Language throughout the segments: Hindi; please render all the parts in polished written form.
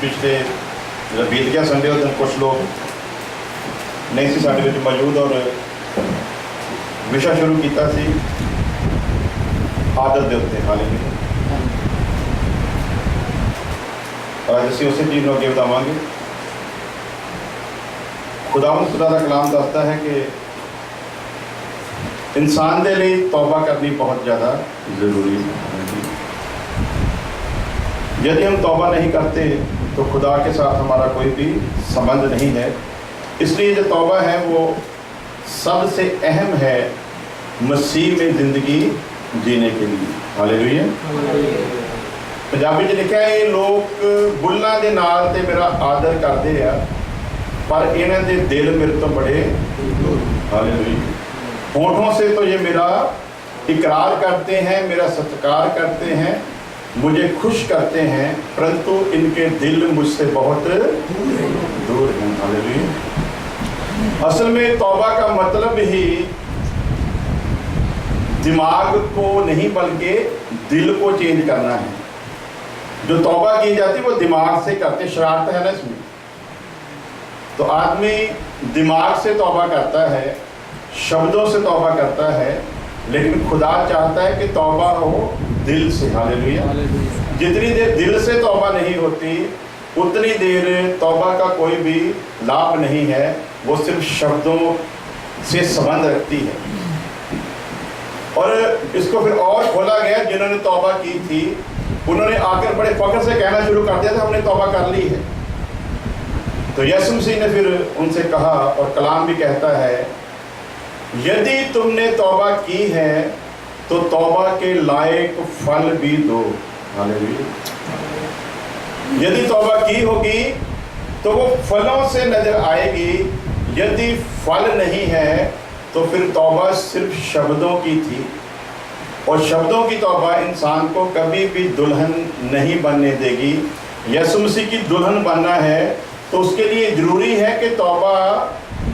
पिछले जो बीत गया संडे उस दिन कुछ लोग नहीं सी साडे विच मौजूद और विषय शुरू किया सी आदत के उत्ते हालांकि और असीं उस चीज़ को अगे बतावांगे। खुदावंद खुदा का कलाम दसदा है कि इंसान के लिए तौबा करनी बहुत ज़्यादा ज़रूरी है। यदि हम तौबा नहीं करते तो खुदा के साथ हमारा कोई भी संबंध नहीं है। इसलिए जो तौबा है वो सबसे अहम है मसीह में ज़िंदगी जीने के लिए। हालेलुया। पंजाबी च लिखा है लोग बुल्लां दे नाल ते मेरा आदर करते हैं पर इन्हां दे दिल मेरे तो बड़े। हालेलुया। होठों से तो ये मेरा इकरार करते हैं, मेरा सत्कार करते हैं, मुझे खुश करते हैं, परंतु इनके दिल मुझसे बहुत दूर हैं। हालेलुया। असल में तौबा का मतलब ही दिमाग को नहीं बल्कि दिल को चेंज करना है। जो तौबा की जाती वो दिमाग से करते, शरारत है ना इसमें। तो आदमी दिमाग से तौबा करता है, शब्दों से तौबा करता है, लेकिन खुदा चाहता है कि तौबा हो दिल से। हालेलुया। जितनी देर दिल से तौबा नहीं होती उतनी देर तौबा का कोई भी लाभ नहीं है, वो सिर्फ शब्दों से संबंध रखती है। और इसको फिर और खोला गया, जिन्होंने तौबा की थी उन्होंने आकर बड़े फख्र से कहना शुरू कर दिया था हमने तौबा कर ली है। तो यीशु मसीह ने फिर उनसे कहा, और कलाम भी कहता है, यदि तुमने तौबा की है तो तौबा के लायक फल भी दो। हालेलुया। यदि तौबा की होगी तो वो फलों से नजर आएगी। यदि फल नहीं है तो फिर तौबा सिर्फ शब्दों की थी, और शब्दों की तौबा इंसान को कभी भी दुल्हन नहीं बनने देगी। यीशु मसीह की दुल्हन बनना है तो उसके लिए ज़रूरी है कि तौबा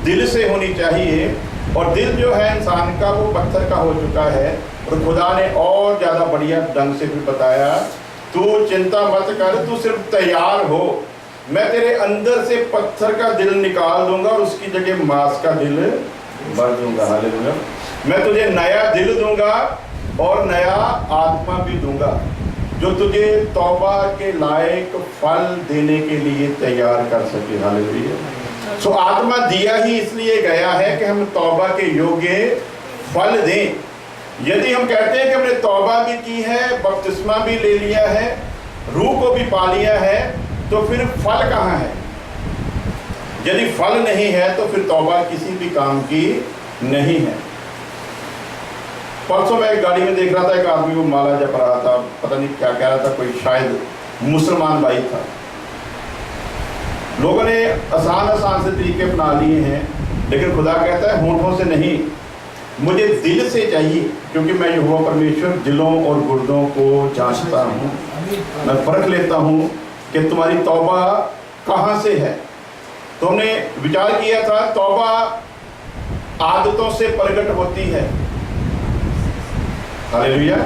दिल से होनी चाहिए, और दिल जो है इंसान का वो पत्थर का हो चुका है। और खुदा ने और ज़्यादा बढ़िया ढंग से भी बताया, तू चिंता मत कर, तू सिर्फ तैयार हो, मैं तेरे अंदर से पत्थर का दिल निकाल दूंगा और उसकी जगह मांस का दिल भर दूंगा। हालेलुया। मैं तुझे नया दिल दूंगा और नया आत्मा भी दूंगा जो तुझे तौबा के लायक फल देने के लिए तैयार कर सके। हालेलुया। सो आत्मा दिया ही इसलिए गया है कि हम तौबा के योग्य फल दें। यदि हम कहते हैं कि हमने तौबा भी की है, बपतिस्मा भी ले लिया है, रूह को भी पा लिया है, तो फिर फल कहाँ है? यदि फल नहीं है तो फिर तौबा किसी भी काम की नहीं है। परसों मैं एक गाड़ी में देख रहा था, एक आदमी वो माला जप रहा था, पता नहीं क्या कह रहा था, कोई शायद मुसलमान भाई था। लोगों ने आसान से तरीके अपना लिए हैं, लेकिन खुदा कहता है होठों से नहीं, मुझे दिल से चाहिए, क्योंकि मैं यहोवा परमेश्वर दिलों और गुर्दों को जांचता हूँ। मैं परख लेता हूँ कि तुम्हारी तौबा कहाँ से है। तो हमने विचार किया था तौबा आदतों से प्रकट होती है। हालेलुया।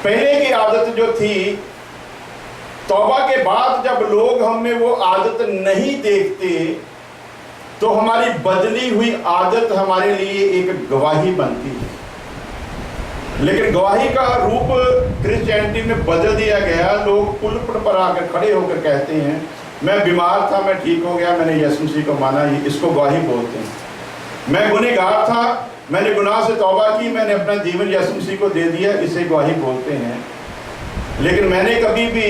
पहले की आदत जो थी, तौबा के बाद जब लोग हमें वो आदत नहीं देखते तो हमारी बदली हुई आदत हमारे लिए एक गवाही बनती है। लेकिन गवाही का रूप क्रिश्चियनिटी में बदल दिया गया। लोग पुलपट पर आकर खड़े होकर कहते हैं मैं बीमार था, मैं ठीक हो गया, मैंने यीशु मसीह को माना, इसको गवाही बोलते हैं। मैं गुनहगार था, मैंने गुनाह से तौबा की, मैंने अपना जीवन यीशु मसीह को दे दिया, इसे गवाही बोलते हैं। लेकिन मैंने कभी भी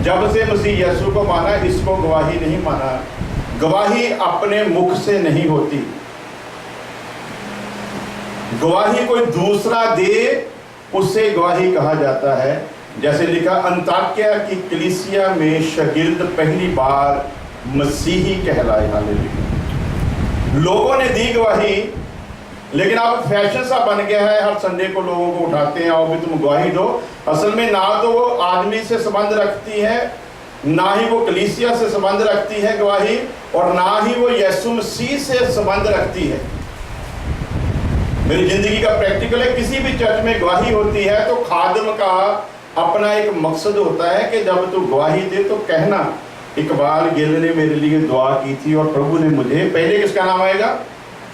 जब से मसीह यीशु को माना इसको गवाही नहीं माना। गवाही अपने मुख से नहीं होती, गवाही कोई दूसरा दे उसे गवाही कहा जाता है। जैसे लिखा, अंताकिया की कलीसिया में शागिर्द पहली बार मसीही कहलाए। हालेलुया। लोगों ने दी गवाही, लेकिन अब फैशन सा बन गया है, हर संडे को लोगों को उठाते हैं और भी तुम गवाही दो। असल में ना तो वो आदमी से संबंध रखती है, ना ही वो कलीसिया से संबंध रखती है गवाही, और ना ही वो यीशु मसीह से संबंध रखती है। मेरी जिंदगी का प्रैक्टिकल है, किसी भी चर्च में गवाही होती है तो खादिम का अपना एक मकसद होता है कि जब तू गवाही दे तो कहना इकबाल गिल ने मेरे लिए दुआ की थी और प्रभु ने मुझे, पहले किसका नाम आएगा?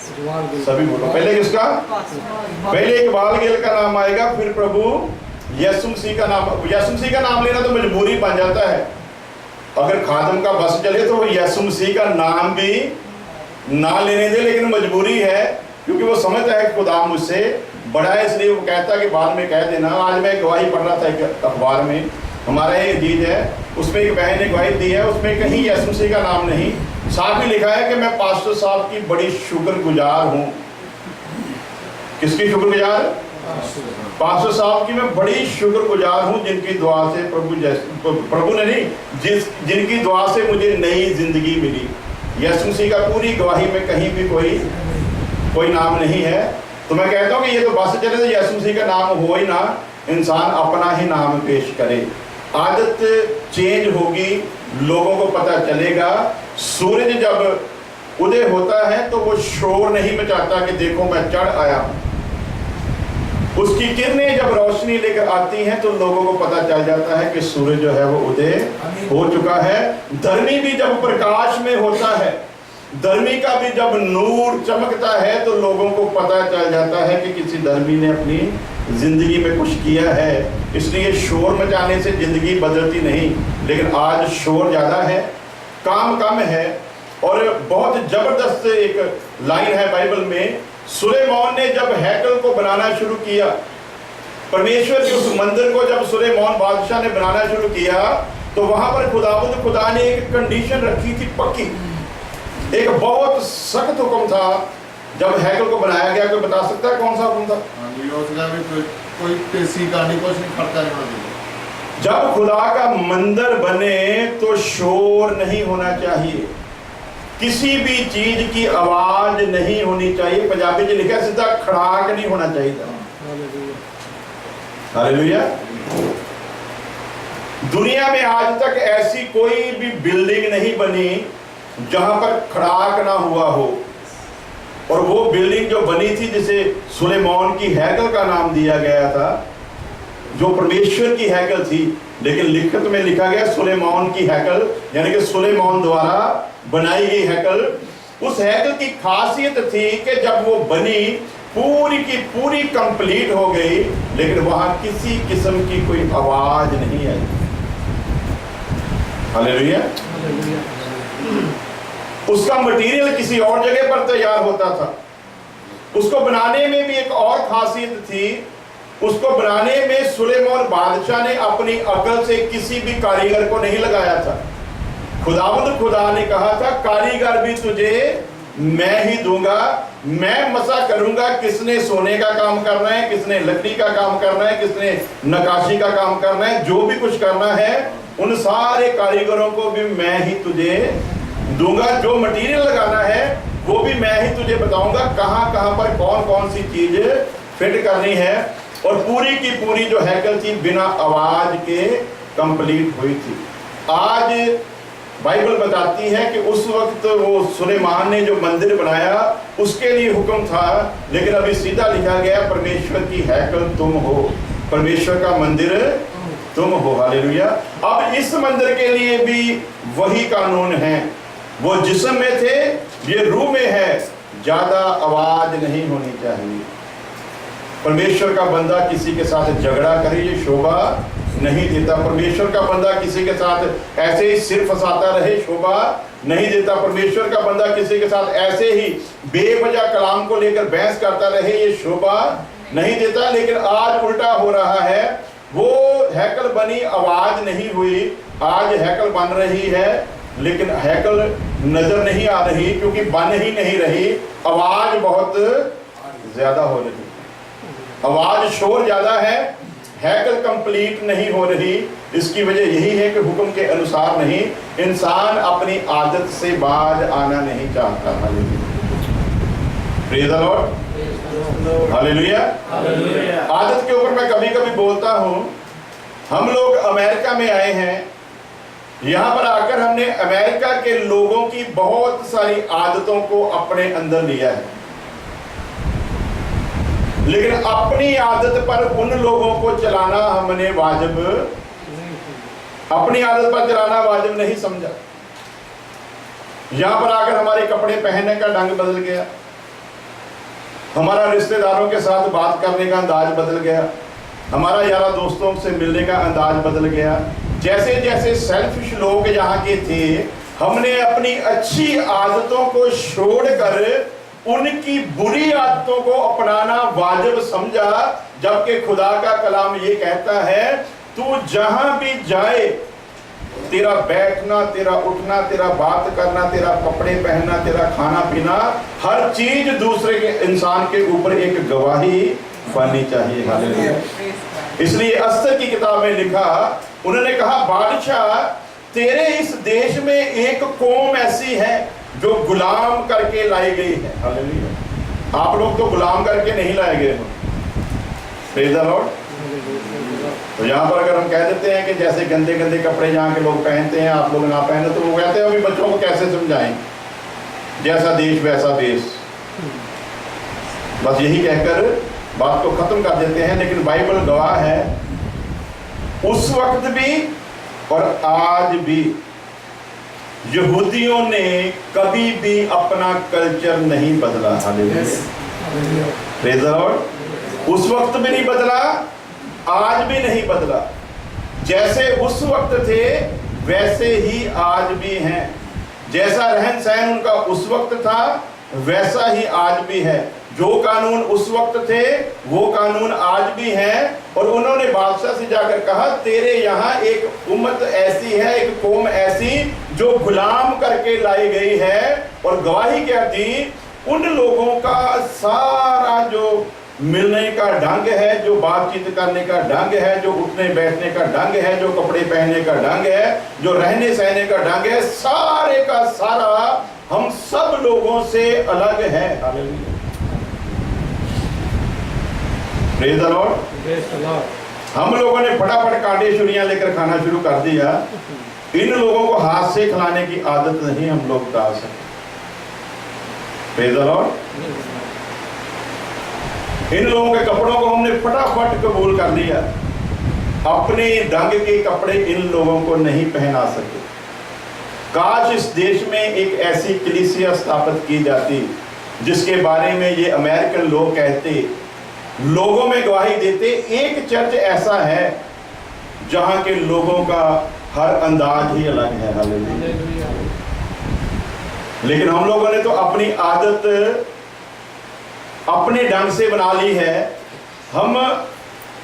सभी बोलो, पहले किसका? पहले इकबाल गिल का नाम आएगा, फिर प्रभु यीशु मसीह का नाम। यीशु मसीह का नाम लेना तो मजबूरी बन जाता है। अगर खादम का बस चले तो वो यीशु मसीह का नाम भी ना लेने दे, लेकिन मजबूरी है क्योंकि वो समझता है खुदा मुझसे बड़ा है, इसलिए वो कहता है कि बाद में कह देना। आज मैं गवाही पढ़ रहा था एक अखबार में, हमारा एक अजीज है, उसमें एक बहन ने गवाही दी है, उसमें कहीं यीशु मसीह का नाम नहीं, साथ ही लिखा है कि मैं पास्टर साहब की बड़ी शुक्रगुजार हूँ। किसकी शुक्रगुजार? पास्टर साहब की मैं बड़ी शुक्रगुजार हूँ, जिनकी दुआ से प्रभु ने नहीं, जिनकी दुआ से मुझे नई जिंदगी मिली। यीशु मसीह का पूरी गवाही में कहीं भी कोई नाम नहीं है। तो मैं कहता हूँ कि ये तो बस चले तो यीशु मसीह का नाम हो ही ना, इंसान अपना ही नाम पेश करे। आदत चेंज होगी, लोगों को पता चलेगा। सूरज जब उदय होता है तो वो शोर नहीं मचाता कि देखो मैं चढ़ आया। उसकी किरणें जब रोशनी लेकर आती हैं तो लोगों को पता चल जाता है कि सूरज जो है वो उदय हो चुका है। धर्मी भी जब प्रकाश में होता है, धर्मी का भी जब नूर चमकता है तो लोगों को पता चल जाता है कि किसी धर्मी ने अपनी जिंदगी में कुछ किया है। इसलिए शोर मचाने से जिंदगी बदलती नहीं, लेकिन आज शोर ज़्यादा है, काम कम है। और बहुत ज़बरदस्त एक लाइन है बाइबल में, सुलेमान ने जब हैकल को बनाना शुरू किया, परमेश्वर के उस मंदिर को जब सुलेमान बादशाह ने बनाना शुरू किया, तो वहां पर खुदा ने एक कंडीशन रखी थी पक्की, एक बहुत सख्त हुक्म था जब हैकल को बनाया गया। कोई बता सकता है कौन सा हुक्म था? कोई पेशी गाड़ी कुछ नहीं खड़का नहीं। जब खुदा का मंदिर बने तो शोर नहीं होना चाहिए, किसी भी चीज की आवाज नहीं होनी चाहिए। पंजाबी में लिखा सीधा खड़ाक नहीं होना चाहिए। हालेलुया। दुनिया में आज तक ऐसी कोई भी बिल्डिंग नहीं बनी जहां पर खड़ाक ना हुआ हो। और वो बिल्डिंग जो बनी थी जिसे सुलेमान की हैकल का नाम दिया गया था, जो परमेश्वर की हैकल थी, लेकिन लिखत में लिखा गया सुलेमान की हैकल, यानी कि सुलेमान द्वारा बनाई गई हैकल। उस हैकल की खासियत थी कि जब वो बनी पूरी की पूरी कंप्लीट हो गई, लेकिन वहां किसी किस्म की कोई आवाज नहीं आई। हालेलुया। उसका मटेरियल किसी और जगह पर तैयार होता था। उसको बनाने में भी एक और खासियत थी, उसको बनाने में सुलेमान बादशाह ने अपनी अकल से किसी भी कारीगर को नहीं लगाया था। खुदा ने कहा था कारीगर भी तुझे मैं ही दूंगा, मैं मसा करूंगा। किसने सोने का काम करना है, किसने लकड़ी का काम करना है, किसने नकाशी का काम करना है, जो भी कुछ करना है उन सारे कारीगरों को भी मैं ही तुझे दूंगा। जो मटेरियल लगाना है वो भी मैं ही तुझे बताऊंगा, कहां कहां पर कौन कौन सी चीज फिट करनी है। और पूरी की पूरी जो हैकल थी बिना आवाज के कंप्लीट हुई थी। आज बाइबल बताती है कि उस वक्त वो सुलेमान ने जो मंदिर बनाया उसके लिए हुक्म था, लेकिन अभी सीधा लिखा गया परमेश्वर की हैकल तुम हो, परमेश्वर का मंदिर तुम हो। हालेलुया। अब इस मंदिर के लिए भी वही कानून है। वो जिस्म में थे, ये रूह में है, ज्यादा आवाज नहीं होनी चाहिए। परमेश्वर का बंदा किसी के साथ झगड़ा करे ये शोभा नहीं देता। परमेश्वर का बंदा किसी के साथ ऐसे ही सिर फंसाता रहे शोभा नहीं देता। परमेश्वर का बंदा किसी के साथ ऐसे ही बेवजह कलाम को लेकर बहस करता रहे ये शोभा नहीं देता। लेकिन आज उल्टा हो रहा है, वो हैकल बनी आवाज नहीं हुई, आज हैकल बन रही है लेकिन हैकल नजर नहीं आ रही, क्योंकि बन ही नहीं रही, आवाज बहुत ज्यादा हो रही, आवाज शोर ज्यादा है, हैकल कंप्लीट नहीं हो रही। इसकी वजह यही है कि हुक्म के अनुसार नहीं, इंसान अपनी आदत से बाज आना नहीं चाहता। Praise the Lord. हालेलुया। आदत के ऊपर मैं कभी कभी बोलता हूँ, हम लोग अमेरिका में आए हैं, यहाँ पर आकर हमने अमेरिका के लोगों की बहुत सारी आदतों को अपने अंदर लिया है। लेकिन अपनी आदत पर उन लोगों को चलाना हमने वाजिब, अपनी आदत पर चलाना वाजिब नहीं समझा। यहां पर आकर हमारे कपड़े पहनने का ढंग बदल गया, हमारा रिश्तेदारों के साथ बात करने का अंदाज बदल गया, हमारा यारा दोस्तों से मिलने का अंदाज बदल गया। जैसे जैसे सेल्फिश लोग यहाँ के थे, हमने अपनी अच्छी आदतों को छोड़कर उनकी बुरी आदतों को अपनाना वाजिब समझा, जबकि खुदा का कलाम ये कहता है तू जहां भी जाए, तेरा बैठना, तेरा उठना, तेरा बात करना, तेरा कपड़े पहनना, तेरा खाना पीना, हर चीज दूसरे के इंसान के ऊपर एक गवाही बननी चाहिए। हालेलुया। इसलिए अस्तर की किताब में लिखा, उन्होंने कहा बादशाह तेरे इस देश में एक कौम ऐसी है जो गुलाम करके लाई गई है। हालेलुया। आप लोग तो गुलाम करके नहीं लाए गए हो। Praise the Lord. तो यहाँ पर अगर हम कह देते हैं कि जैसे गंदे गंदे कपड़े यहाँ के लोग पहनते हैं, आप लोग ना पहने, तो वो कहते हैं अभी बच्चों को कैसे समझाएं, जैसा देश वैसा देश। बस यही कहकर बात को खत्म कर देते हैं। लेकिन बाइबल गवाह है, उस वक्त भी और आज भी यहूदियों ने कभी भी अपना कल्चर नहीं बदला। हालेलुया। Praise the Lord. उस वक्त भी नहीं बदला, आज भी नहीं बदला। जैसे उस वक्त थे वैसे ही आज भी हैं। जैसा रहन सहन उनका उस वक्त था वैसा ही आज भी है। जो कानून उस वक्त थे वो कानून आज भी हैं। और उन्होंने बादशाह से जाकर कहा तेरे यहाँ एक उम्मत ऐसी है, एक कौम ऐसी जो गुलाम करके लाई गई है। और गवाही क्या दी, उन लोगों का सारा जो मिलने का ढंग है, जो बातचीत करने का ढंग है, जो उठने बैठने का ढंग है, जो कपड़े पहनने का ढंग है, जो रहने सहने का ढंग है, सारे का सारा हम सब लोगों से अलग है। हालेलुया। Praise the Lord. हम लोगों ने फटाफट कांटे छुरियां लेकर खाना शुरू कर दिया। इन लोगों को हाथ से खिलाने की आदत नहीं हम लोग डाल सकते। Praise the Lord. इन लोगों के कपड़ों को हमने फटाफट कबूल कर लिया। अपने ढंग के कपड़े इन लोगों को नहीं पहना सके। काश इस देश में एक ऐसी कलीसिया स्थापित की जाती जिसके बारे में ये अमेरिकन लोग कहते, लोगों में गवाही देते, एक चर्च ऐसा है जहां के लोगों का हर अंदाज ही अलग है। हालेलुया। लेकिन हम लोगों ने तो अपनी आदत अपने ढंग से बना ली है। हम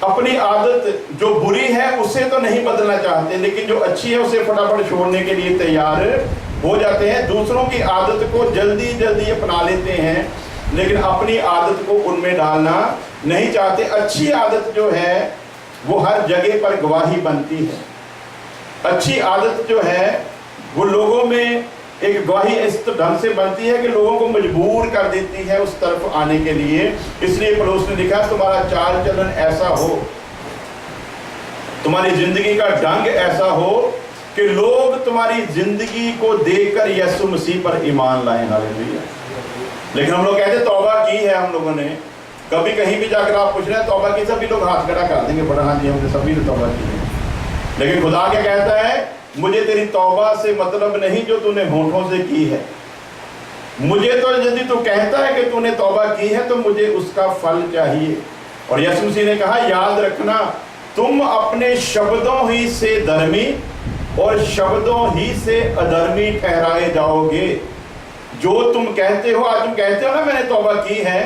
अपनी आदत जो बुरी है उसे तो नहीं बदलना चाहते, लेकिन जो अच्छी है उसे फटाफट छोड़ने के लिए तैयार हो जाते हैं। दूसरों की आदत को जल्दी जल्दी अपना लेते हैं, लेकिन अपनी आदत को उनमें डालना नहीं चाहते। अच्छी आदत जो है वो हर जगह पर गवाही बनती है। अच्छी आदत जो है वो लोगों में एक गवाही इस ढंग से बनती है कि लोगों को मजबूर कर देती है उस तरफ आने के लिए। इसलिए पौलुस ने लिखा तुम्हारा चाल चलन ऐसा हो, तुम्हारी जिंदगी का ढंग ऐसा हो कि लोग तुम्हारी जिंदगी को देखकर यीशु मसीह पर ईमान लाएं। हालेलुया। लेकिन हम लोग कहते तौबा की है हम लोगों ने। कभी कहीं भी जाकर आप पूछ रहे हैं तौबा की, सभी लोग हाथ खड़ा कर देंगे, बड़ा हाँ जी हमने सभी ने तौबा की है। लेकिन खुदा क्या कहता है, मुझे तेरी तौबा से मतलब नहीं जो तूने होठों से की है। मुझे तो यदि तू कहता है कि तूने तौबा की है तो मुझे उसका फल चाहिए। और यीशु मसीह ने कहा याद रखना तुम अपने शब्दों ही से धर्मी और शब्दों ही से अधर्मी ठहराए जाओगे। जो तुम कहते हो, आज तुम कहते हो ना मैंने तौबा की है,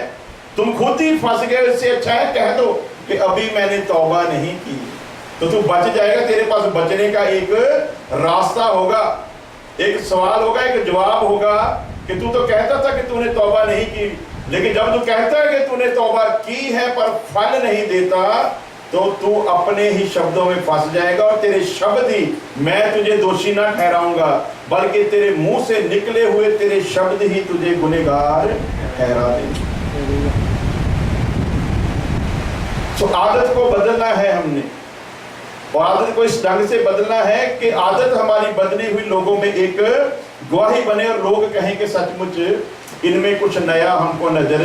तुम खुद ही फंस गए। इससे अच्छा है कह दो कि अभी मैंने तौबा नहीं की, तो तू बच जाएगा। तेरे पास बचने का एक रास्ता होगा, एक सवाल होगा, एक जवाब होगा कि तू तो कहता था कि तूने तौबा नहीं की, लेकिन जब तू कहता है कि तूने तौबा की है पर फल नहीं देता, तो तू अपने ही शब्दों में फंस जाएगा। और तेरे शब्द ही, मैं तुझे दोषी ना ठहराऊंगा, बल्कि तेरे मुंह से निकले हुए तेरे शब्द ही तुझे गुनहगार ठहरा देंगे। तो आदत को बदलना है हमने, और आदत को इस ढंग से बदलना है कि आदत हमारी बदली हुई लोगों में एक गवाही बने और लोग कहें कि सचमुच इनमें कुछ नया हमको नजर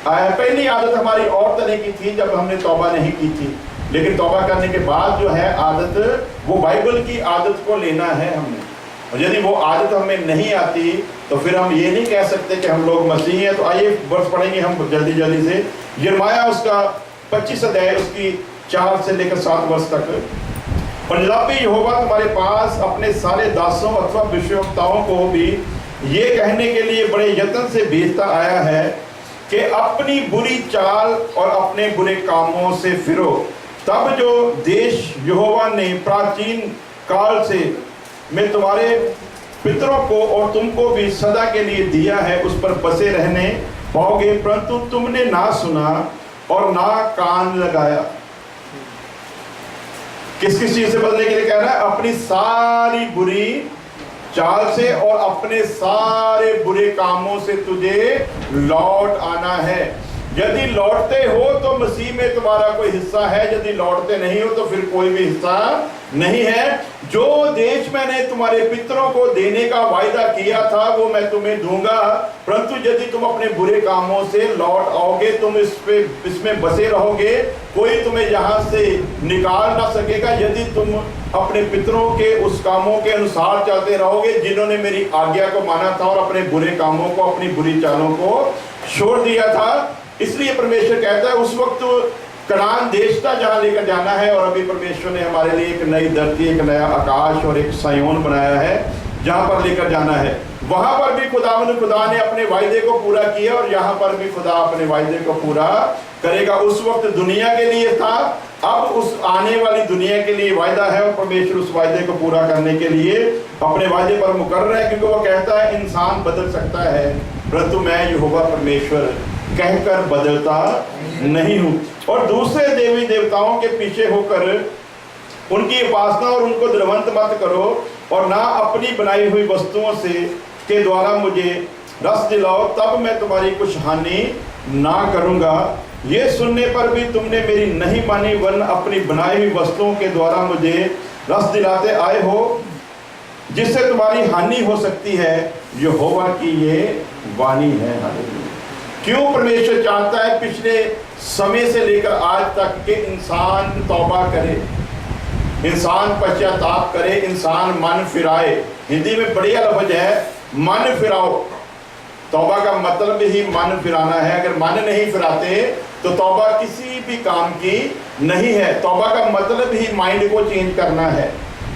आया। पहली आदत हमारी और तरह की थी जब हमने तौबा नहीं की थी, लेकिन तौबा करने के बाद जो है आदत, वो बाइबल की आदत को लेना है हमने। और यदि वो आदत हमें नहीं आती तो फिर हम ये नहीं कह सकते कि हम लोग मसीही हैं। तो आइए वर्ष पढ़ेंगे हम जल्दी जल्दी से। यिर्मयाह उसका 25 अध्याय उसकी 4 से लेकर 7 वर्ष तक। और जनाब यहोवा तुम्हारे पास अपने सारे दासों अथवा भविष्यवक्ताओं को भी ये कहने के लिए बड़े यत्न से भेजता आया है कि अपनी बुरी चाल और अपने बुरे कामों से फिरो, तब जो देश यहोवा ने प्राचीन काल से मैं तुम्हारे पितरों को और तुमको भी सदा के लिए दिया है उस पर बसे रहने पाओगे, परंतु तुमने ना सुना और ना कान लगाया। किस किस चीज से बदलने के लिए कह रहा है? अपनी सारी बुरी चाल से और अपने सारे बुरे कामों से तुझे लौट आना है। यदि लौटते हो तो मसीह में तुम्हारा कोई हिस्सा है, यदि लौटते नहीं हो तो फिर कोई भी हिस्सा नहीं है। जो देश मैंने तुम्हारे पितरों को देने का वायदा किया था वो मैं तुम्हें दूंगा, परंतु यदि तुम अपने बुरे कामों से लौट आओगे, तुम इसमें बसे रहोगे, कोई तुम्हें यहाँ से निकाल ना सकेगा। यदि तुम अपने पितरों के उस कामों के अनुसार चलते रहोगे जिन्होंने मेरी आज्ञा को माना था और अपने बुरे कामों को, अपनी बुरी चालों को छोड़ दिया था। इसलिए परमेश्वर कहता है उस वक्त कनान देश था जहां लेकर जाना है, और अभी परमेश्वर ने हमारे लिए एक नई धरती, एक नया आकाश और एक सायोन बनाया है जहां पर लेकर जाना है। वहां पर भी खुदा ने अपने वायदे को पूरा किया और यहाँ पर भी खुदा अपने वायदे को पूरा करेगा। उस वक्त दुनिया के लिए था, अब उस आने वाली दुनिया के लिए वायदा है, और परमेश्वर उस वायदे को पूरा करने के लिए अपने वायदे पर मुकर्रर है, क्योंकि वो कहता है इंसान बदल सकता है परंतु मैं यहोवा परमेश्वर कहकर बदलता नहीं हूं। और दूसरे देवी देवताओं के पीछे होकर उनकी उपासना और उनको द्रवंत मत करो, और ना अपनी बनाई हुई वस्तुओं से के द्वारा मुझे रस दिलाओ, तब मैं तुम्हारी कुछ हानि ना करूंगा। ये सुनने पर भी तुमने मेरी नहीं मानी, वरन अपनी बनाई हुई वस्तुओं के द्वारा मुझे रस दिलाते आए हो, जिससे तुम्हारी हानि हो सकती है। यहोवा की ये वाणी है। क्यों परमेश्वर चाहता है पिछले समय से लेकर आज तक के इंसान तौबा करे, इंसान पश्चाताप करे, इंसान मन फिराए। हिंदी में बढ़िया लफ्ज है मन फिराओ। तौबा का मतलब ही मन फिराना है। अगर मन नहीं फिराते तो तौबा किसी भी काम की नहीं है। तौबा का मतलब ही माइंड को चेंज करना है।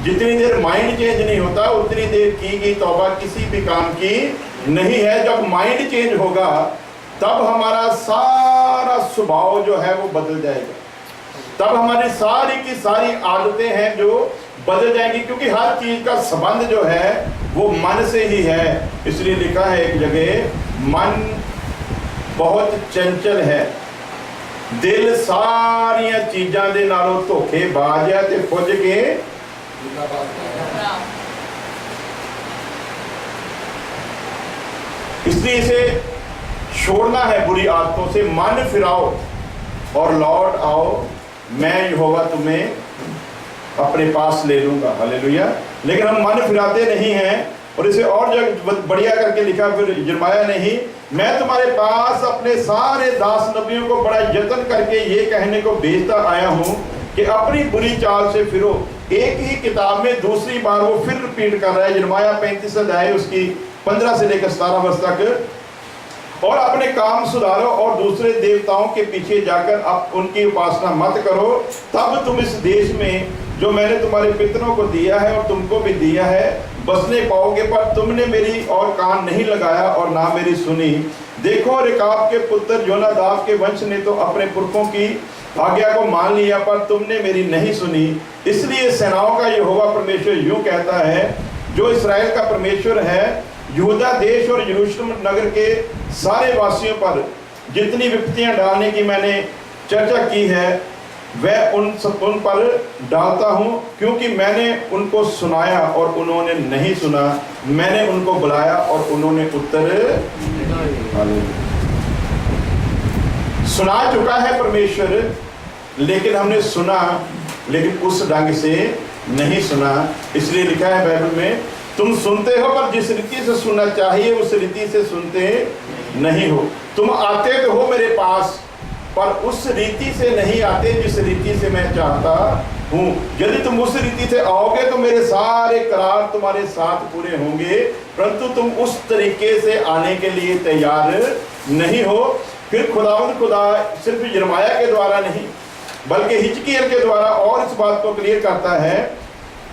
जितनी देर माइंड चेंज नहीं होता उतनी देर की गई तौबा किसी भी काम की नहीं है। जब माइंड चेंज होगा तब हमारा सारा स्वभाव जो है वो बदल जाएगा, तब हमारी सारी की सारी आदतें हैं जो बदल जाएंगी, क्योंकि हर चीज का संबंध जो है वो मन से ही है। इसलिए लिखा है एक जगह, मन बहुत चंचल है, दिल सारिया चीज़ां दे नालों धोखेबाज है ते खुज के इसलिए इसे छोड़ना है बुरी आदतों से। मन फिराओ और लौट आओ, मैं यहोवा तुम्हें अपने पास ले लूंगा। हालेलुया। लेकिन हम मन फिराते नहीं हैं। और इसे और जगह बढ़िया करके लिखा फिर यिर्मयाह ने ही, मैं तुम्हारे पास अपने सारे दास नबियों को बड़ा यत्न करके ये कहने को भेजता आया हूँ कि अपनी बुरी चाल से फिरो। एक ही किताब में दूसरी बार वो फिर रिपीट कर रहा है। यिर्मयाह 35 अध्याय उसकी 15 से लेकर 17 वर्ष तक। और अपने काम सुधारो और दूसरे देवताओं के पीछे जाकर अब उनकी उपासना मत करो, तब तुम इस देश में जो मैंने तुम्हारे पितरों को दिया है और तुमको भी दिया है बसने पाओगे। पर तुमने मेरी और कान नहीं लगाया और ना मेरी सुनी। देखो, रेकाब के पुत्र योनादाब के वंश ने तो अपने पुरखों की आज्ञा को मान लिया, पर तुमने मेरी नहीं सुनी। इसलिए सेनाओं का यहोवा परमेश्वर यूं कहता है, जो इस्राएल का परमेश्वर है, यहूदा देश और यरूशलेम नगर के सारे वासियों पर जितनी विपत्तियां डालने की मैंने चर्चा की है वह उन पर डालता हूं, क्योंकि मैंने उनको सुनाया और उन्होंने नहीं सुना, मैंने उनको बुलाया और उन्होंने उत्तर सुना चुका है परमेश्वर, लेकिन हमने सुना लेकिन उस ढंग से नहीं सुना। इसलिए लिखा है बाइबल में, तुम सुनते हो पर जिस रीति से सुनना चाहिए उस रीति से सुनते नहीं हो। तुम आते तो हो मेरे पास, पर उस रीति से नहीं आते जिस रीति से मैं चाहता हूँ। यदि तुम उस रीति से आओगे तो मेरे सारे करार तुम्हारे साथ पूरे होंगे, परंतु तुम उस तरीके से आने के लिए तैयार नहीं हो। फिर खुदावंद खुदा सिर्फ यिर्मयाह के द्वारा नहीं बल्कि हिजकिय्याह के द्वारा और इस बात को क्लियर करता है।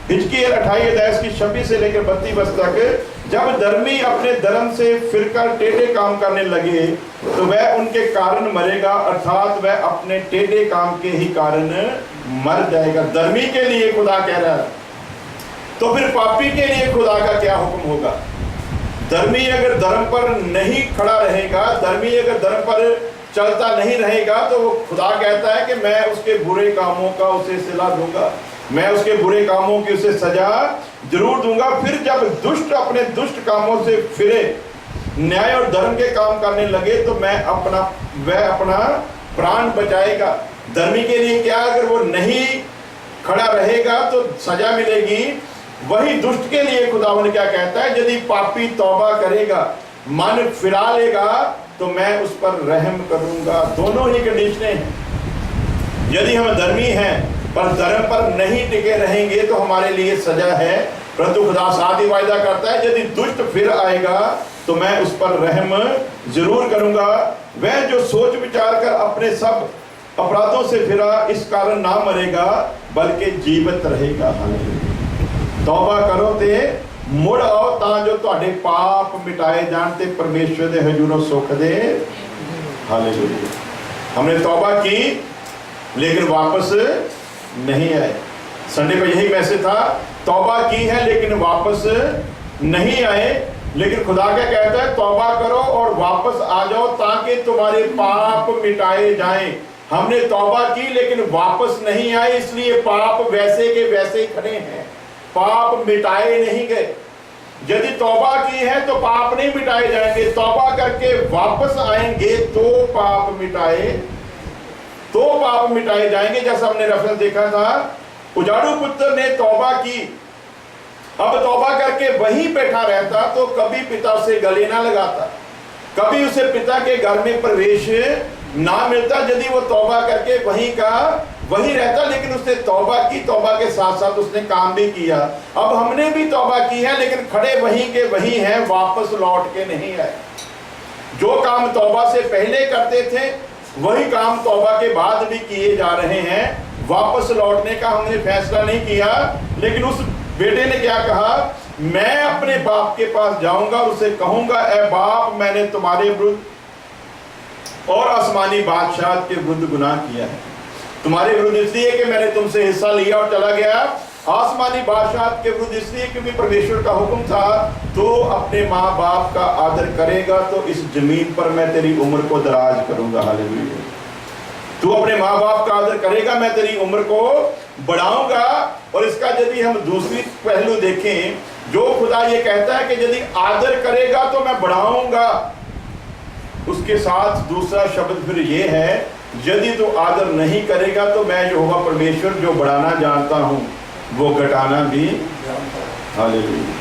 हिजकिय्याह 28 अध्याय की 26 से लेकर 32 वर्ष तक, जब धर्मी अपने धर्म से फिरकर टेढ़े काम करने लगे तो वह उनके कारण मरेगा, अर्थात वह अपने टेढ़े काम के ही कारण मर जाएगा। धर्मी के लिए खुदा कह रहा है, तो फिर पापी के लिए खुदा का क्या हुक्म होगा? धर्मी अगर धर्म पर नहीं खड़ा रहेगा, धर्मी अगर धर्म पर चलता नहीं रहेगा, तो वो खुदा कहता है कि मैं उसके बुरे कामों का उसे सिला दूंगा, मैं उसके बुरे कामों की उसे सजा जरूर दूंगा। फिर जब दुष्ट अपने दुष्ट कामों से फिरे, न्याय और धर्म के काम करने लगे, तो वह अपना प्राण बचाएगा। धर्मी के लिए क्या, अगर वो नहीं खड़ा रहेगा तो सजा मिलेगी। वही दुष्ट के लिए खुदावंद क्या कहता है, यदि पापी तौबा करेगा, मन फिरा लेगा, तो मैं उस पर रहम करूंगा। दोनों ही कंडीशनें हैं। यदि हम धर्मी हैं पर धर्म पर नहीं टिके रहेंगे तो हमारे लिए सजा है, परंतु खुदा साथ ही वायदा करता है, यदि दुष्ट फिर आएगा तो मैं उस पर रहम जरूर करूंगा। वह जो सोच विचार कर अपने सब अपराधों से फिरा, इस कारण ना मरेगा बल्कि जीवित रहेगा। तौबा करो ते मुड़ आओ ता जो ਤੁਹਾਡੇ पाप मिटाए जान ते परमेश्वर दे हजूरों सुख दे। हालेलुया। हमने तौबा की लेकिन वापस नहीं आए। संडे को यही मैसेज था, तौबा की है लेकिन वापस नहीं आए। लेकिन खुदा क्या कहता है, तौबा करो और वापस आ जाओ ताकि तुम्हारे पाप मिटाए जाएं। हमने तौबा की लेकिन वापस नहीं आए, इसलिए पाप वैसे के वैसे ही खड़े हैं, पाप मिटाए नहीं गए। यदि तौबा की है तो पाप नहीं मिटाए जाएंगे, तौबा करके वापस आएंगे तो पाप मिटाए जाएंगे। जैसा हमने रेफरेंस देखा था, उजाड़ू पुत्र ने तौबा की, अब तौबा करके वहीं बैठा रहता तो कभी पिता से गले ना लगाता, कभी उसे पिता के घर में प्रवेश ना मिलता। यदि वो तौबा करके वहीं का वही रहता, लेकिन उसने तौबा की, तौबा के साथ साथ उसने काम भी किया। अब हमने भी तौबा की है लेकिन खड़े वहीं के वहीं हैं, वापस लौट के नहीं आए। जो काम तौबा से पहले करते थे वही काम तौबा के बाद भी किए जा रहे हैं। वापस लौटने का हमने फैसला नहीं किया। लेकिन उस बेटे ने क्या कहा, मैं अपने बाप के पास जाऊंगा, उसे कहूंगा, ए बाप, मैंने तुम्हारे विरुद्ध और आसमानी बादशाह के विरुद्ध गुनाह किया है। तुम्हारे विरुद्ध इसलिए कि मैंने तुमसे हिस्सा लिया और चला गया, आसमानी बादशाह के विरुद्ध इसलिए क्योंकि परमेश्वर का हुक्म था, तो अपने माँ बाप का आदर करेगा तो इस जमीन पर मैं तेरी उम्र को दराज करूंगा। हालेलुया। तू अपने माँ बाप का आदर करेगा, मैं तेरी उम्र को बढ़ाऊंगा। और इसका यदि हम दूसरी पहलू देखें, जो खुदा ये कहता है कि यदि आदर करेगा तो मैं बढ़ाऊंगा, उसके साथ दूसरा शब्द फिर ये है, यदि तू आदर नहीं करेगा तो मैं यहोवा परमेश्वर जो बढ़ाना जानता हूं वो घटाना भी। हालेलुया।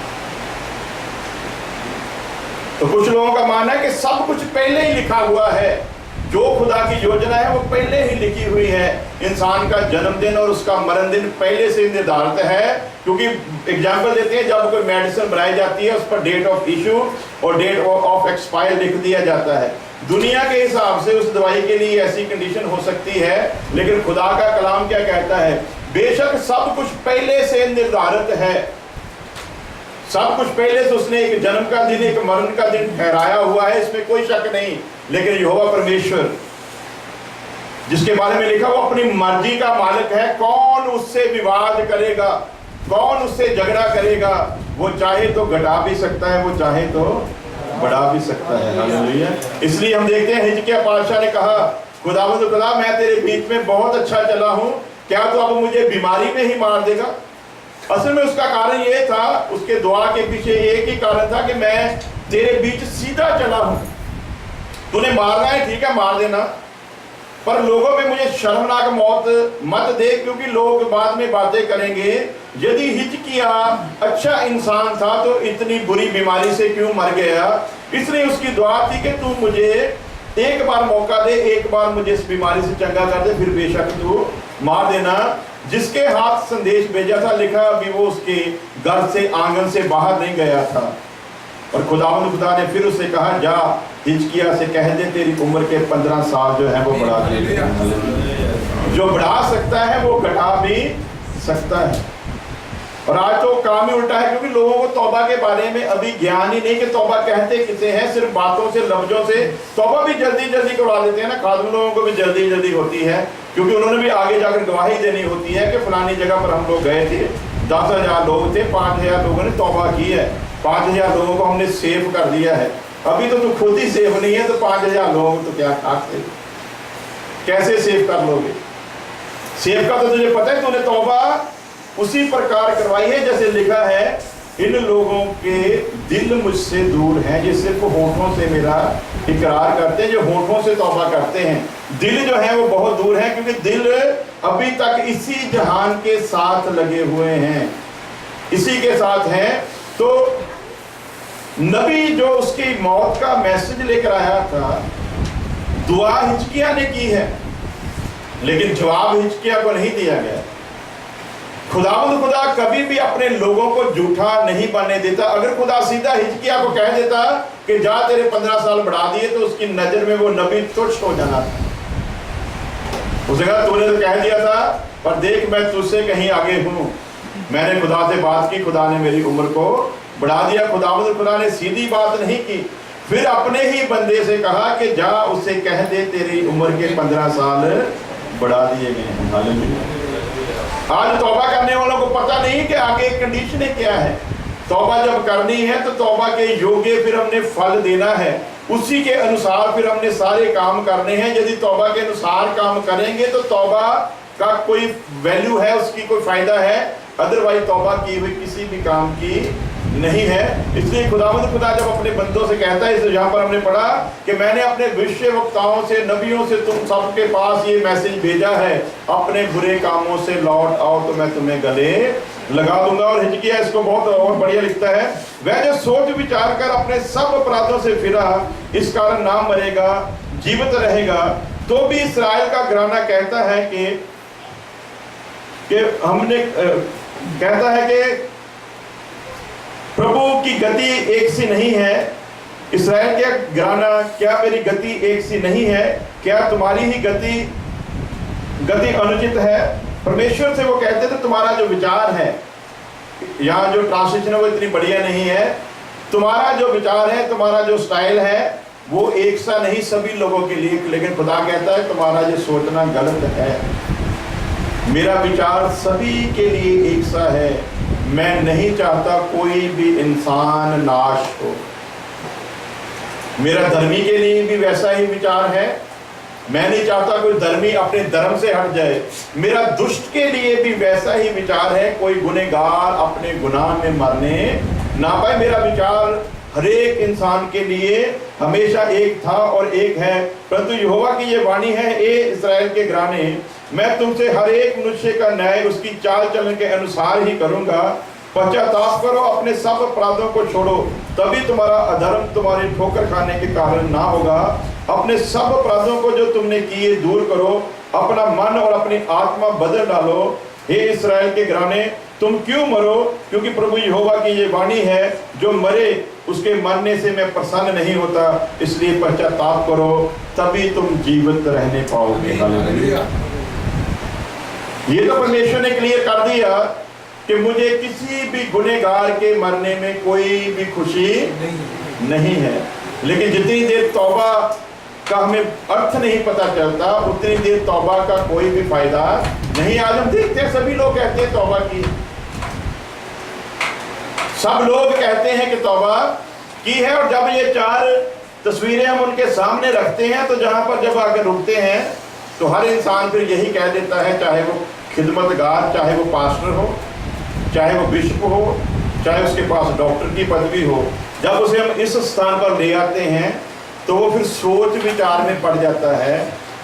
तो कुछ लोगों का मानना है कि सब कुछ पहले ही लिखा हुआ है, जो खुदा की योजना है वो पहले ही लिखी हुई है। इंसान का जन्मदिन और उसका मरण दिन पहले से निर्धारित है, क्योंकि एग्जाम्पल देते हैं, जब कोई मेडिसिन बनाई जाती है उस पर डेट ऑफ इशू और डेट ऑफ एक्सपायर लिख दिया जाता है। दुनिया के हिसाब से उस दवाई के लिए ऐसी कंडीशन हो सकती है, लेकिन खुदा का कलाम क्या कहता है, बेशक सब कुछ पहले से निर्धारित है, सब कुछ पहले से उसने एक जन्म का दिन, एक मरण का दिन ठहराया हुआ है, इसमें कोई शक नहीं। लेकिन यहोवा परमेश्वर जिसके बारे में लिखा, वो अपनी मर्जी का मालिक है। कौन उससे विवाद करेगा, कौन उससे झगड़ा करेगा? वो चाहे तो घटा भी सकता है, वो चाहे तो बढ़ा भी सकता है। हालेलुया। इसलिए हम देखते हैं हिजकिय्याह बादशाह ने कहा, खुदावंद खुदा, मैं तेरे बीच में बहुत अच्छा चला हूं, क्या तू अब मुझे बीमारी में ही मार देगा? असल में उसका कारण ये था, उसके दुआ के पीछे एक ही कारण था कि मैं तेरे बीच सीधा चला हूं, तूने मारना है ठीक है मार देना, पर लोगों में मुझे शर्मनाक मौत मत दे, क्योंकि लोग बाद में बातें करेंगे यदि हिजकिय्याह अच्छा इंसान था तो इतनी बुरी बीमारी से क्यों मर गया। इसलिए उसकी दुआ थी कि तू मुझे एक बार मौका दे, एक बार मुझे इस बीमारी से चंगा कर दे, फिर बेशक तू मार देना। जिसके हाथ संदेश भेजा था, लिखा अभी वो उसके घर से आंगन से बाहर नहीं गया था। और खुदा ने फिर उसे कहा, जा हिजकिय्याह से कह दे तेरी उम्र के 15 साल जो है वो बढ़ा दे। जो बढ़ा सकता है वो घटा भी सकता है। और आज तो काम ही उल्टा है, क्योंकि लोगों को तौबा के बारे में अभी ज्ञान ही नहीं कि तौबा कहते किसे हैं। सिर्फ बातों से, लफ्जों से तौबा भी जल्दी जल्दी करवा देते हैं ना। खादिम लोगों को भी जल्दी जल्दी होती है, क्योंकि उन्होंने भी आगे जाकर गवाही देनी होती है कि फलानी जगह पर हम लोग गए थे, 10,000 लोग थे, 5,000 लोगों ने तौबा की है, 5,000 लोगों को हमने सेव कर दिया है। अभी तो तू खुद ही सेव नहीं है, तो 5,000 लोग तो क्या खाते, कैसे सेव कर लोगे? सेव का तो तुझे पता है, तूने तौबा उसी प्रकार करवाई है जैसे लिखा है, इन लोगों के दिल मुझसे दूर हैं, ये सिर्फ होठों से मेरा इकरार करते हैं, जो होठों से तौबा करते हैं। दिल जो है वो बहुत दूर है, क्योंकि दिल अभी तक इसी जहान के साथ लगे हुए हैं, इसी के साथ हैं। तो नबी जो उसकी मौत का मैसेज लेकर आया था, दुआ हिजकिय्याह ने की है, लेकिन जवाब हिजकिय्याह को नहीं दिया गया। खुदा कभी भी अपने लोगों को झूठा नहीं बनने देता। अगर खुदा सीधा हिजकिय्याह को कह देता कि जा तेरे 15 साल बढ़ा दिए, तो उसकी नजर में वो नबी तुच्छ हो जाना था। उसने कहा तूने तो कह दिया था, पर देख मैं तुझसे कहीं आगे हूं, मैंने खुदा से बात की, खुदा ने मेरी उम्र को बढ़ा दिया। खुदा ने सीधी बात नहीं की, फिर अपने ही बंदे से कहा कि जा उससे कह दे तेरी उम्र के 15 साल बढ़ा दिए गए हैं। हालेलुया। आज तौबा करने वालों को पता नहीं कि आगे कंडीशनें क्या है। तौबा जब करनी है तो तौबा के योग्य फिर हमने फल देना है, उसी के अनुसार फिर हमने सारे काम करने हैं। यदि तौबा के अनुसार काम करेंगे तो तौबा का कोई वैल्यू है, उसकी कोई फायदा है, अदरवाइज तौबा की हुई किसी भी काम की नहीं है। इसलिए खुदा जब अपने बंदों से कहता है, यहाँ पर हमने पढ़ा कि मैंने अपने भविष्यवक्ताओं से, नबियों से तुम सबके पास ये मैसेज भेजा है, अपने बुरे कामों से लौट आओ तो मैं तुम्हें गले लगा दूंगा। और हिजकिय्याह इसको बहुत और बढ़िया लिखता है, वह जो सोच विचार कर अपने सब अपराधों से फिरा, इस कारण ना मरेगा जीवित रहेगा। तो भी इस्राएल का घराना कहता है कि हमने कहता है कि प्रभु की गति एक सी नहीं है। इस्राएल के घराना, क्या मेरी गति एक सी नहीं है? क्या तुम्हारी ही गति अनुचित है? परमेश्वर से वो कहते थे तुम्हारा जो विचार है, यहाँ जो ट्रांसलेशन है वो इतनी बढ़िया नहीं है, तुम्हारा जो विचार है, तुम्हारा जो स्टाइल है वो एक सा नहीं सभी लोगों के लिए। लेकिन खुदा कहता है तुम्हारा जो सोचना गलत है, मेरा विचार सभी के लिए एक सा है। मैं नहीं चाहता कोई भी इंसान नाश हो। मेरा धर्मी के लिए भी वैसा ही विचार है, मैं नहीं चाहता कोई धर्मी अपने धर्म से हट जाए। मेरा दुष्ट के लिए भी वैसा ही विचार है, कोई गुनहगार अपने गुनाह में मरने ना पाए। मेरा विचार हर एक इंसान के लिए हमेशा एक था और एक है। परंतु यहोवा की ये वाणी है, ए इस्राएल के घराने, मैं तुमसे हर एक मनुष्य का न्याय उसकी चाल चलन के अनुसार ही करूंगा। पश्चाताप करो, अपने सब अपराधों को छोड़ो, तभी तुम्हारा अधर्म तुम्हारे ठोकर खाने के कारण ना होगा। अपने सब अपराधों को जो तुमने किए दूर करो, अपना मन और अपनी आत्मा बदल डालो। हे इस्राएल के घराने, तुम क्यों मरो? क्योंकि प्रभु यहोवा की ये वाणी है, जो मरे उसके मरने से मैं प्रसन्न नहीं होता। इसलिए पश्चाताप करो, तभी तुम जीवित रहने पाओगे। हालेलुया। ये तो परमेश्वर ने क्लियर कर दिया कि मुझे किसी भी गुनहगार के मरने में कोई भी खुशी नहीं है। लेकिन जितनी देर तौबा का हमें अर्थ नहीं पता चलता, उतनी देर तौबा का कोई भी फायदा नहीं। आज हम देखते हैं सभी लोग कहते हैं तौबा की, सब लोग कहते हैं कि तौबा की है। और जब ये 4 तस्वीरें हम उनके सामने रखते हैं, तो जहां पर जब आकर रुकते हैं तो हर इंसान फिर यही कह देता है, चाहे वो खिदमतगार, चाहे वो पास्टर हो, चाहे वो बिशप हो, चाहे उसके पास डॉक्टर की पदवी हो, जब उसे हम इस स्थान पर ले आते हैं तो वो फिर सोच विचार में पड़ जाता है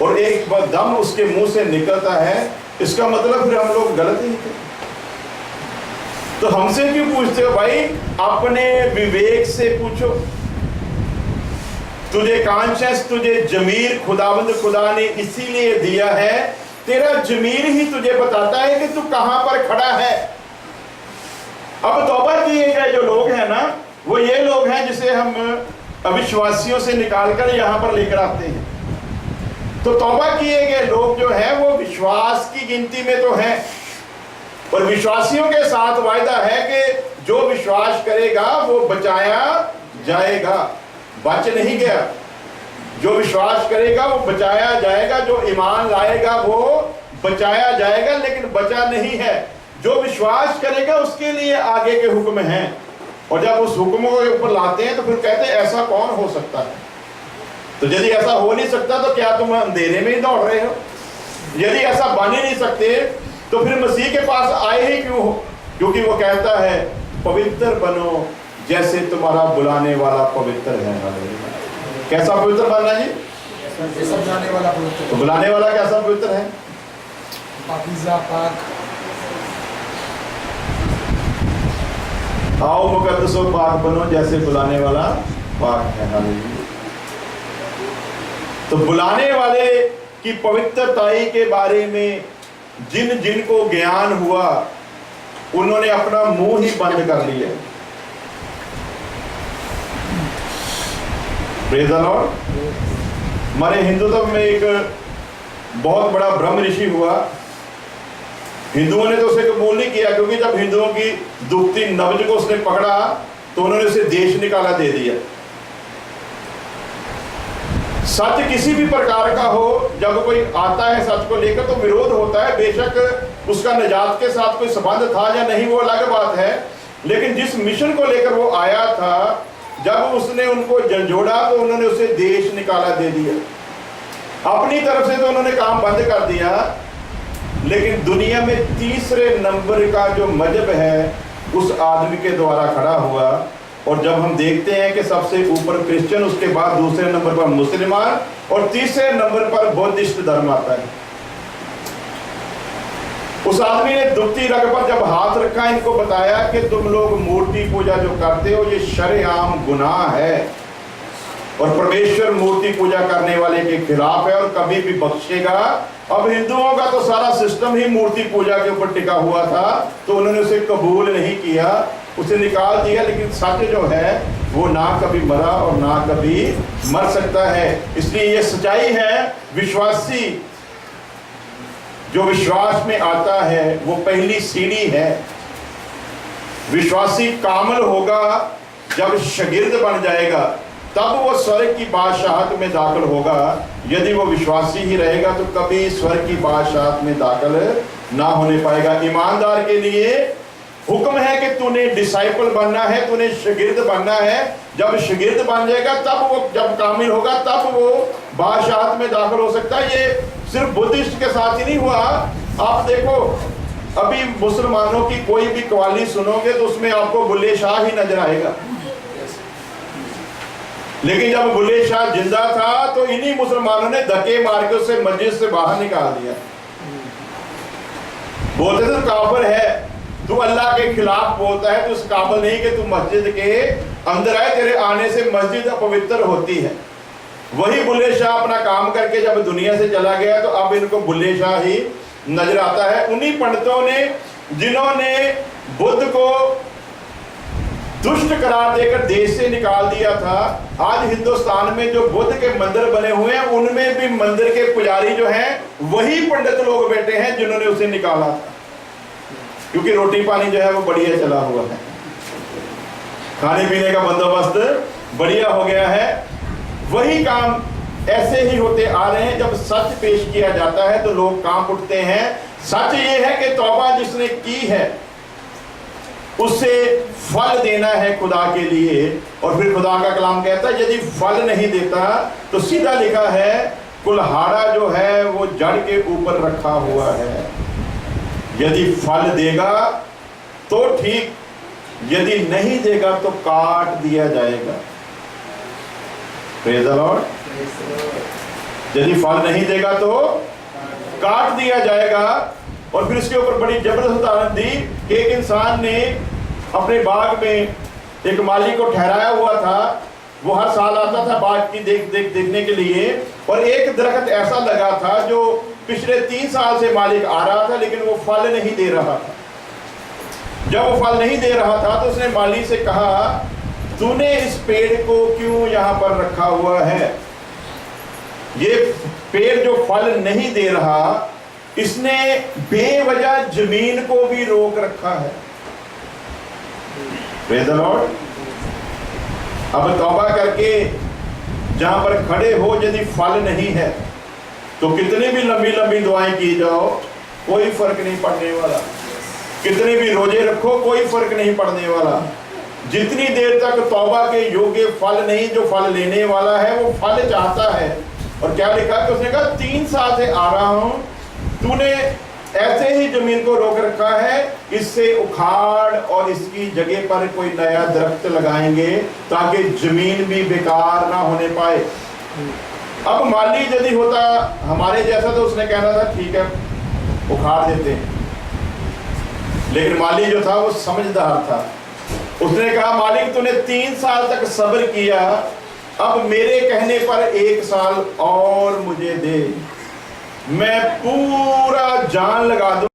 और एक दम उसके मुंह से निकलता है, इसका मतलब फिर हम लोग गलत ही थे। तो हमसे क्यों पूछते हो भाई? अपने विवेक से पूछो। तुझे कॉन्शियस, तुझे जमीर खुदावंद खुदा ने इसीलिए दिया है, तेरा जमीर ही तुझे बताता है कि तू कहां पर खड़ा है। अब तौबा किए गए जो लोग हैं ना, वो ये लोग हैं जिसे हम अविश्वासियों से निकालकर यहां पर लेकर आते हैं। तो तौबा किए गए लोग जो हैं वो विश्वास की गिनती में तो हैं, और विश्वासियों के साथ वायदा है कि जो विश्वास करेगा वो बचाया जाएगा, बच नहीं गया। जो विश्वास करेगा वो बचाया जाएगा, जो ईमान लाएगा वो बचाया जाएगा, लेकिन बचा नहीं है। जो विश्वास करेगा उसके लिए आगे के हुक्म हैं, और जब उस हुक्म के ऊपर लाते हैं तो फिर कहते हैं ऐसा कौन हो सकता है। तो यदि ऐसा हो नहीं सकता तो क्या तुम अंधेरे में ही दौड़ रहे हो? यदि ऐसा बन ही नहीं सकते तो फिर मसीह के पास आए ही क्यों हो? क्योंकि वो कहता है पवित्र बनो जैसे तुम्हारा बुलाने वाला पवित्र है। कैसा पवित्र बनना जी? समझाने वाला पवित्र। तो बुलाने वाला कैसा पवित्र है? पाकीज़ा, पाक। आओ मुकद्दस और पाक बनो जैसे बुलाने वाला पाक है। हालेलुया। तो बुलाने वाले की पवित्रताई के बारे में जिन जिन को ज्ञान हुआ उन्होंने अपना मुंह ही बंद कर लिया। Praise the Lord. हमारे हिंदुत्व में एक बहुत बड़ा ब्रह्म ऋषि हुआ। हिंदुओं ने तो उसे कबूल नहीं किया, क्योंकि जब हिंदुओं की दुखती नब्ज को उसने पकड़ा तो उन्होंने उसे देश निकाला दे दिया। सच किसी भी प्रकार का हो, जब कोई आता है सच को लेकर तो विरोध होता है। बेशक उसका निजात के साथ कोई संबंध था या नहीं वो अलग बात है, लेकिन जिस मिशन को लेकर वो आया था, जब उसने उनको झंझोड़ा तो उन्होंने उसे देश निकाला दे दिया। अपनी तरफ से तो उन्होंने काम बंद कर दिया, लेकिन दुनिया में तीसरे नंबर का जो मजहब है उस आदमी के द्वारा खड़ा हुआ। और जब हम देखते हैं कि सबसे ऊपर क्रिश्चियन, उसके बाद दूसरे नंबर पर मुसलमान और तीसरे नंबर पर बौद्धिस्ट धर्म आता है। उस आदमी ने दुखती रग पर जब हाथ रखा, इनको बताया कि तुम लोग मूर्ति पूजा जो करते हो ये शरेआम गुनाह है और परमेश्वर मूर्ति पूजा करने वाले के खिलाफ है और कभी भी बख्शेगा। अब हिंदुओं का तो सारा सिस्टम ही मूर्ति पूजा के ऊपर टिका हुआ था, तो उन्होंने उसे कबूल नहीं किया, उसे निकाल दिया। लेकिन सच जो है वो ना कभी मरा और ना कभी मर सकता है। इसलिए ये सच्चाई है। विश्वासी जो विश्वास में आता है वो पहली सीढ़ी है। विश्वासी कामल होगा जब शागिर्द बन जाएगा, तब वो स्वर्ग की बादशाहत में दाखिल होगा। यदि वो विश्वासी ही रहेगा तो कभी स्वर्ग की बादशाहत में दाखिल ना होने पाएगा। ईमानदार के लिए हुक्म है कि तूने डिसाइपल बनना है, तूने शागिर्द बनना है। जब शागिर्द बन जाएगा तब वो, जब कामिल होगा तब वो बादशाहत में दाखिल हो सकता है। ये सिर्फ बुद्धिस्ट के साथ ही नहीं हुआ। आप देखो, अभी मुसलमानों की कोई भी कवाली सुनोगे तो उसमें आपको बुल्ले शाह ही नजर आएगा। लेकिन जब बुल्ले शाह जिंदा था तो इन्हीं मुसलमानों ने धक्के मार के उसे मस्जिद से बाहर निकाल दिया। बोलते थे काफिर है, तू अल्लाह के खिलाफ बोलता है, तू इस काबिल नहीं कि तू मस्जिद के अंदर आए, तेरे आने से मस्जिद अपवित्र होती है। वही बुल्ले शाह अपना काम करके जब दुनिया से चला गया तो अब इनको बुल्ले शाह ही नजर आता है। उन्हीं पंडितों ने जिन्होंने बुद्ध को दुष्ट करार देकर देश से निकाल दिया था, आज हिंदुस्तान में जो बुद्ध के मंदिर बने हुए हैं उनमें भी मंदिर के पुजारी जो हैं वही पंडित लोग बैठे हैं जिन्होंने उसे निकाला था। क्योंकि रोटी पानी जो है वो बढ़िया चला हुआ है, खाने पीने का बंदोबस्त बढ़िया हो गया है। वही काम ऐसे ही होते आ रहे हैं। जब सच पेश किया जाता है तो लोग कांप उठते हैं। सच ये है कि तौबा जिसने की है उससे फल देना है खुदा के लिए। और फिर खुदा का कलाम कहता है यदि फल नहीं देता तो सीधा लिखा है कुल्हाड़ा जो है वो जड़ के ऊपर रखा हुआ है। यदि फल देगा तो ठीक, यदि नहीं देगा तो काट दिया जाएगा। Praise the Lord. यदि फल नहीं देगा तो काट दिया जाएगा। और फिर इसके ऊपर बड़ी जबरदस्त उदाहरण दी कि एक इंसान ने अपने बाग में एक माली को ठहराया हुआ था। वो हर साल आता था बाग की देखने के लिए, और एक दरख्त ऐसा लगा था जो पिछले 3 साल से मालिक आ रहा था, लेकिन वो फल नहीं दे रहा था। जब वो फल नहीं दे रहा था तो उसने माली से कहा, तूने इस पेड़ को क्यों यहाँ पर रखा हुआ है? ये पेड़ जो फल नहीं दे रहा, इसने बेवजह जमीन को भी रोक रखा है। Praise the Lord. अब तौबा करके जहां पर खड़े हो, यदि फल नहीं है तो कितनी भी लंबी लंबी दुआएं की जाओ, कोई फर्क नहीं पड़ने वाला। कितने भी रोजे रखो, कोई फर्क नहीं पड़ने वाला। जितनी देर तक तौबा के योग्य फल नहीं, जो फल लेने वाला है वो फल चाहता है। और क्या लिखा कि उसने कहा 3 साल से आ रहा हूं, तूने ऐसे ही जमीन को रोक रखा है, इससे उखाड़ और इसकी जगह पर कोई नया दरख्त लगाएंगे ताकि जमीन भी बेकार ना होने पाए। अब माली यदि होता हमारे जैसा तो उसने कहना था ठीक है उखाड़ देते हैं, लेकिन माली जो था वो समझदार था। उसने कहा, मालिक तूने 3 साल तक सब्र किया, अब मेरे कहने पर 1 साल और मुझे दे, मैं पूरा जान लगा दूं।